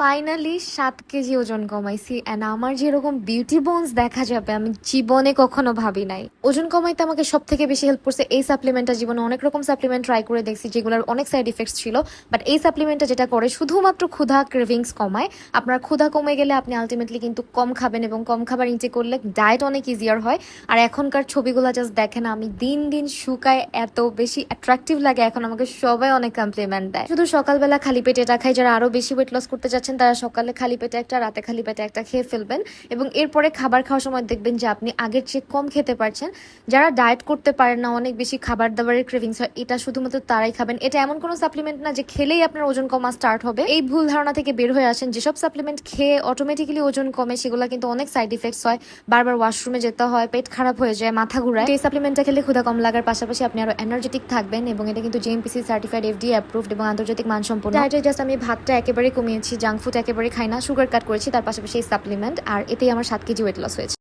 Finally 7 KG ওজন কমাইছি and আমার যেরকম বিউটি বোনস দেখা যাবে আমি জীবনে কখনো ভাবি নাই। ওজন কমাইতে আমাকে সব থেকে বেশি হেল্প করছে এই সাপ্লিমেন্টটা। জীবনে অনেক রকম সাপ্লিমেন্ট ট্রাই করে দেখছি যেগুলোর অনেক সাইড ইফেক্টস ছিল, বাট এই সাপ্লিমেন্টটা যেটা করে শুধুমাত্র ক্ষুধা ক্রেভিংস কমায়। আপনার ক্ষুধা কমে গেলে আপনি আলটিমেটলি কিন্তু কম খাবেন এবং কম খাবার ইনটেক করলে ডায়েট অনেক ইজিয়ার হয়। আর এখনকার ছবিগুলো জাস্ট দেখেন, আমি দিন দিন শুকায় এত বেশি অ্যাট্রাকটিভ লাগে এখন, আমাকে সবাই অনেক কমপ্লিমেন্ট দেয়। শুধু সকালবেলা খালি পেটে এটা খাই, যারা আরো বেশি ওয়েট লস করতে যাচ্ছেন তারা সকালে খালি পেটে একটা, রাতে খালি পেটে একটা খেয়ে ফেলবেন এবং এরপরে খাবার খাওয়ার সময় দেখবেন যে আপনি আগের চেয়ে কম খেতে পারছেন। যারা ডায়েট করতে পারেন না, অনেক বেশি খাবার দাবারের ক্রেভিংস হয়, এটা শুধুমাত্র তারাই খাবেন। এটা এমন কোনো সাপ্লিমেন্ট না যে খেলেই আপনার ওজন কমা স্টার্ট হবে। এই ভুল ধারণা থেকে বের হয়ে আসেন। যেসব সাপ্লিমেন্ট খেয়ে অটোমেটিক্যালি ওজন কমে সেগুলো কিন্তু অনেক সাইড ইফেক্টস হয়, বারবার ওয়াশরুমে যেতে হয়, পেট খারাপ হয়ে যায়, মাথা ঘুরায়। এই সাপ্লিমেন্টটা খেলে ক্ষুধা কম লাগার পাশাপাশি আপনি আরো এনার্জেটিক থাকবেন এবং এটা কিন্তু জিএমপিসি সার্টিফাইড, এফডিএ অ্যাপ্রুভড এবং আন্তর্জাতিক মানসম্পন্ন। ডায়েটে জাস্ট আমি ভাতটা একেবারে কমিয়েছি, জাঙ্ক ফুড একেবারে খাই না, সুগার কাট করেছি, তার পাশাপাশি এই সাপ্লিমেন্ট, আর এতেই আমার 7 কেজি ওয়েট লস হয়েছে।